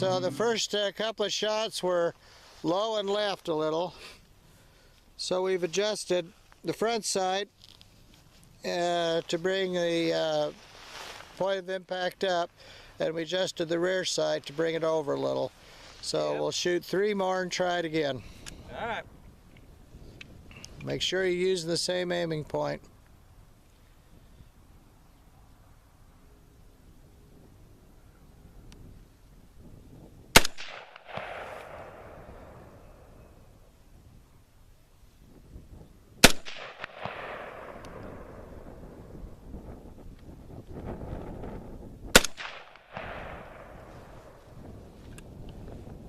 So the first couple of shots were low and left a little. So we've adjusted the front sight to bring the point of impact up, and we adjusted the rear sight to bring it over a little. So we'll shoot 3 more and try it again. All right. Make sure you're using the same aiming point.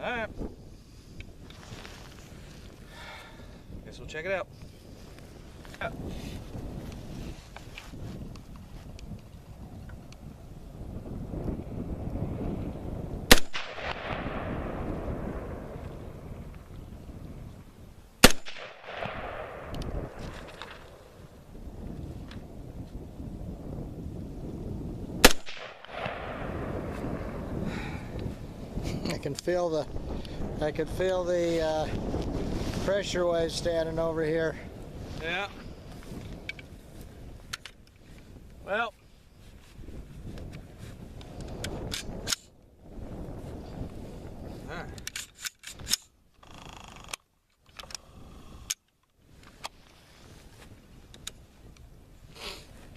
All right. Guess we'll check it out. I can feel the pressure wave standing over here. Yeah. Well. All right.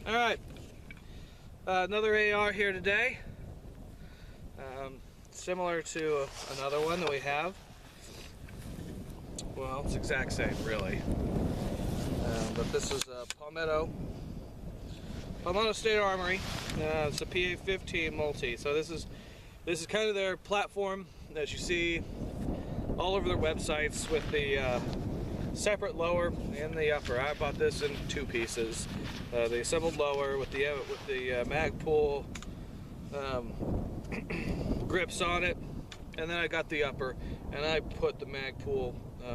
All right. Another AR here today. Similar to another one that we have. Well, it's the exact same, really. But this is Palmetto State Armory. It's a PA-15 multi. So this is kind of their platform that you see all over their websites with the separate lower and the upper. I bought this in 2 pieces. The assembled lower with the mag pull grips on it, and then I got the upper, and I put the mag pull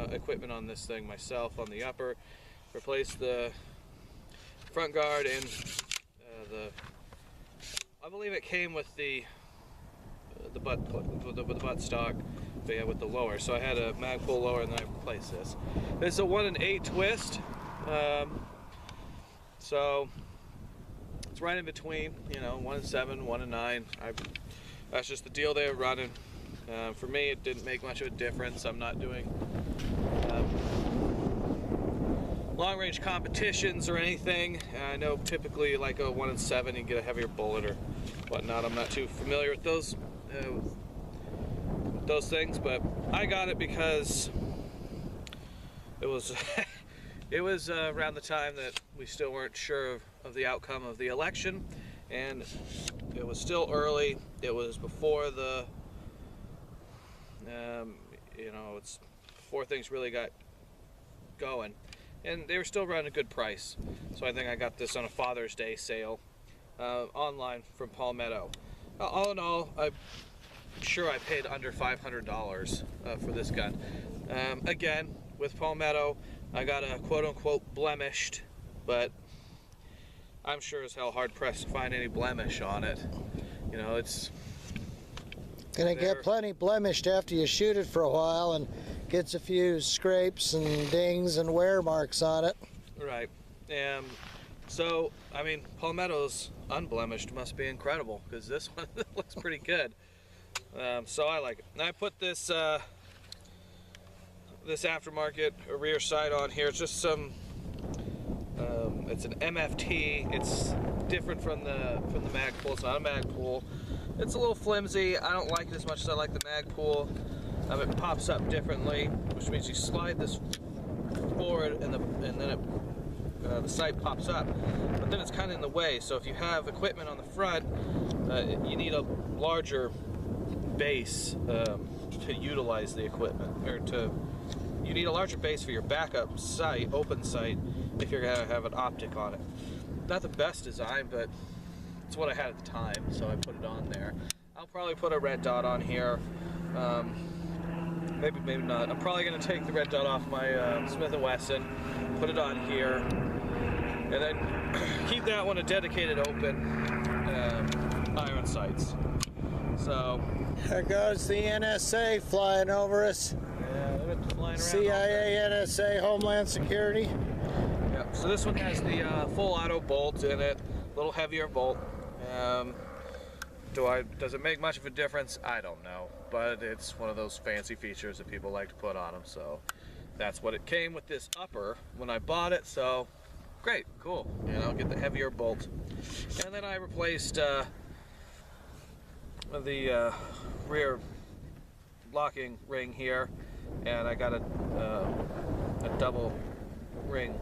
equipment on this thing myself on the upper, replaced the front guard, and I believe it came with the butt stock, but yeah, with the lower. So I had a mag pull lower, and then I replaced this. This is a 1 in 8 twist, so it's right in between, you know, 1 in 7, 1 in 9. That's just the deal they were running. For me, it didn't make much of a difference. I'm not doing long-range competitions or anything. I know typically like a 1 in 7, you get a heavier bullet or whatnot. I'm not too familiar with those things, but I got it because it was it was around the time that we still weren't sure of the outcome of the election, and it was still early. It was before the, you know, it's before things really got going, and they were still running a good price. So I think I got this on a Father's Day sale online from Palmetto. All in all, I'm sure I paid under $500 for this gun. Again, with Palmetto, I got a quote-unquote blemished, but I'm sure as hell hard-pressed to find any blemish on it. You know, it's gonna get plenty blemished after you shoot it for a while and gets a few scrapes and dings and wear marks on it. Right. So, I mean, Palmetto's unblemished must be incredible, because this one looks pretty good. So I like it. And I put this this aftermarket rear sight on here. It's just some it's an MFT. It's different from the mag pull. It's not a mag pull. It's a little flimsy. I don't like it as much as I like the mag pull. It pops up differently, which means you slide this forward and then it the sight pops up, but then it's kind of in the way. So if you have equipment on the front, you need a larger base to utilize the equipment, or you need a larger base for your backup sight, open sight, if you're gonna have an optic on it. Not the best design, but it's what I had at the time, so I put it on there. I'll probably put a red dot on here. Maybe not. I'm probably gonna take the red dot off my Smith & Wesson, put it on here, and then keep that one a dedicated open iron sights. So there goes the NSA flying over us. yeah, they've been flying around. CIA, NSA, Homeland Security. Yep. So this one has the full auto bolt in it, a little heavier bolt. Does it make much of a difference? I don't know, but it's one of those fancy features that people like to put on them. So that's what it came with this upper when I bought it. So great, cool. You know, get the heavier bolt, and then I replaced the rear locking ring here, and I got a double ring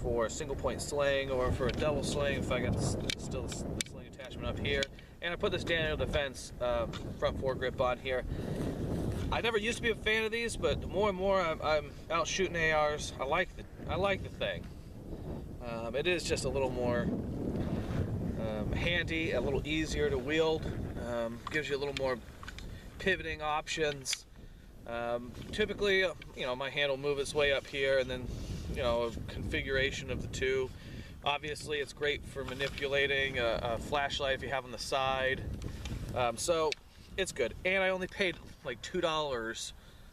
for a single point sling, or for a double sling if I got still the sling attachment up here. And I put this Daniel Defense front foregrip on here. I never used to be a fan of these, but more and more I'm out shooting ARs. I like the thing. It is just a little more handy, a little easier to wield. Gives you a little more pivoting options. Typically, you know, my hand will move its way up here, and then, you know, a configuration of the two. Obviously, it's great for manipulating a flashlight if you have on the side. So it's good. And I only paid like $2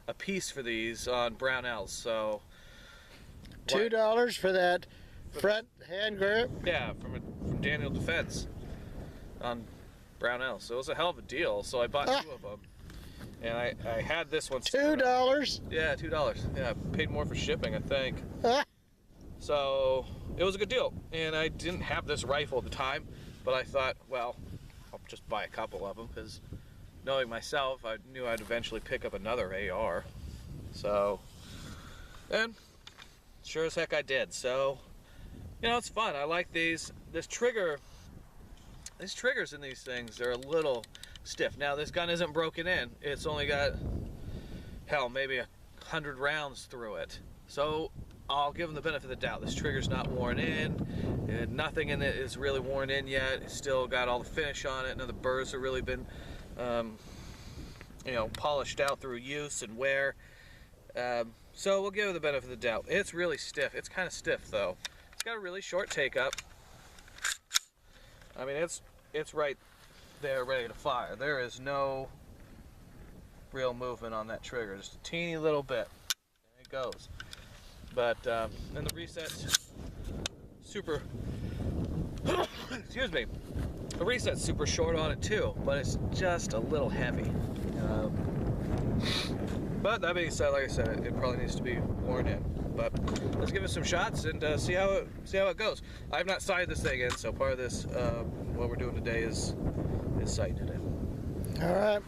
a piece for these on Brownells. So $2 for that front hand grip? Yeah, from Daniel Defense on Brownells. So it was a hell of a deal. So I bought 2 of them. And I had this one. $2? Yeah, $2. Yeah, I paid more for shipping, I think. So it was a good deal. And I didn't have this rifle at the time, but I thought, well, I'll just buy a couple of them, because knowing myself, I knew I'd eventually pick up another AR. So, and sure as heck I did. So, you know, it's fun. I like these. These triggers in these things, they're a little stiff. Now, this gun isn't broken in. It's only got, hell, maybe 100 rounds through it. So I'll give them the benefit of the doubt. This trigger's not worn in. And nothing in it is really worn in yet. It's still got all the finish on it. None of the burrs have really been, you know, polished out through use and wear. So we'll give it the benefit of the doubt. It's really stiff. It's kind of stiff, though. It's got a really short take up. I mean, it's right there ready to fire. There is no real movement on that trigger. Just a teeny little bit. And it goes. But, and the reset's super, excuse me, the reset's super short on it too, but it's just a little heavy. But that being said, like I said, it probably needs to be worn in. But let's give it some shots and see how it goes. I've not sighted this thing in, so part of this, what we're doing today is sighting it in. All right.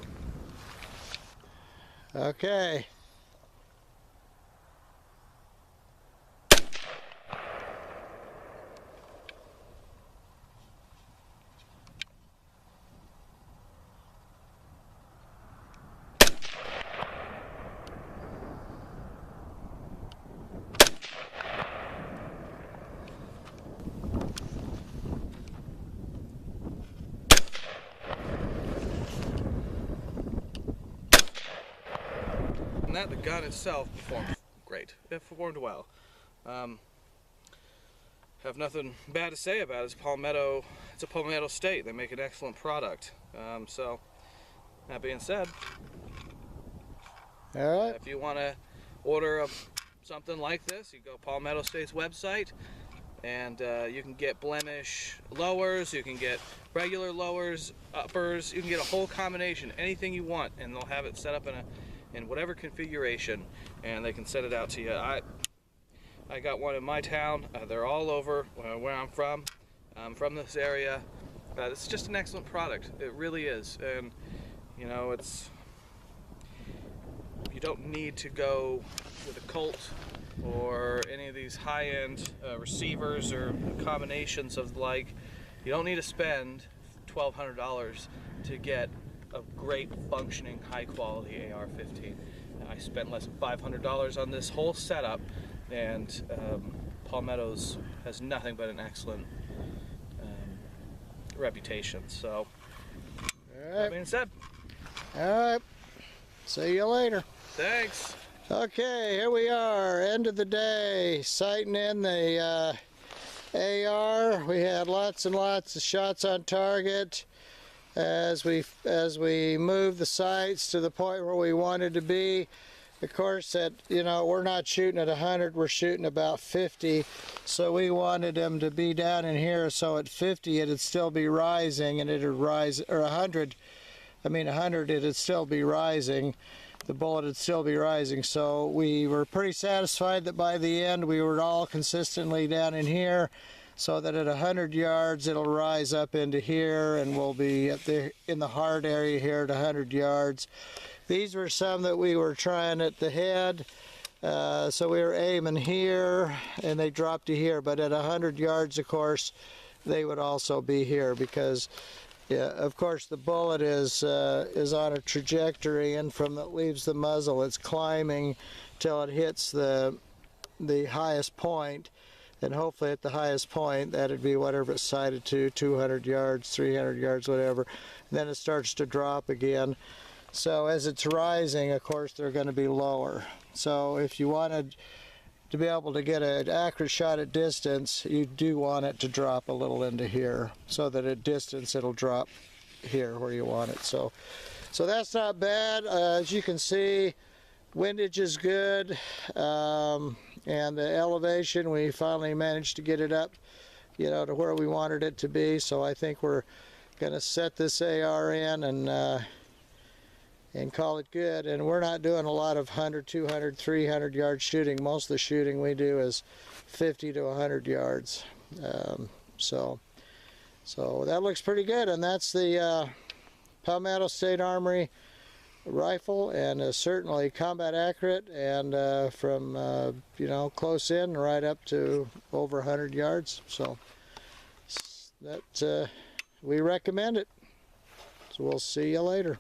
Okay. And that the gun itself performed great. It performed well. Have nothing bad to say about it. It's Palmetto. It's a Palmetto State. They make an excellent product. So that being said, All right. if you want to order something like this, you go Palmetto State's website, and you can get blemish lowers, you can get regular lowers, uppers, you can get a whole combination, anything you want, and they'll have it set up in whatever configuration, and they can send it out to you. I got one in my town. They're all over where I'm from. I'm from this area. It's just an excellent product. It really is. And you know, you don't need to go with a Colt or any of these high-end receivers or combinations of the like. You don't need to spend $1,200 to get a great functioning high-quality AR-15. I spent less than $500 on this whole setup, and Palmetto's has nothing but an excellent reputation. So, All that right. being said, All right. See you later. thanks. Okay, here we are, end of the day, sighting in the AR. We had lots and lots of shots on target. as we move the sights to the point where we wanted to be. Of course, we're not shooting at 100, we're shooting about 50, so we wanted them to be down in here, so at 50 it'd still be rising, and it'd rise, or 100, it'd still be rising. The bullet would still be rising, so we were pretty satisfied that by the end we were all consistently down in here, so that at 100 yards it'll rise up into here, and we'll be up there in the hard area here at 100 yards. These were some that we were trying at the head, so we were aiming here, and they dropped to here, but at 100 yards, of course, they would also be here, because of course the bullet is on a trajectory, and from it leaves the muzzle, it's climbing till it hits the highest point, and hopefully at the highest point that'd be whatever it's sighted to, 200 yards, 300 yards, whatever, and then it starts to drop again. So as it's rising, of course, they're going to be lower. So if you wanted to be able to get an accurate shot at distance, you do want it to drop a little into here, so that at distance it'll drop here where you want it. So that's not bad. As you can see, windage is good, and the elevation, we finally managed to get it up, to where we wanted it to be. So I think we're going to set this AR in and call it good. And we're not doing a lot of 100, 200, 300 yard shooting. Most of the shooting we do is 50 to 100 yards. So that looks pretty good, and that's the Palmetto State Armory rifle, and is certainly combat accurate, and from close in right up to over 100 yards. So that we recommend it. So we'll see you later.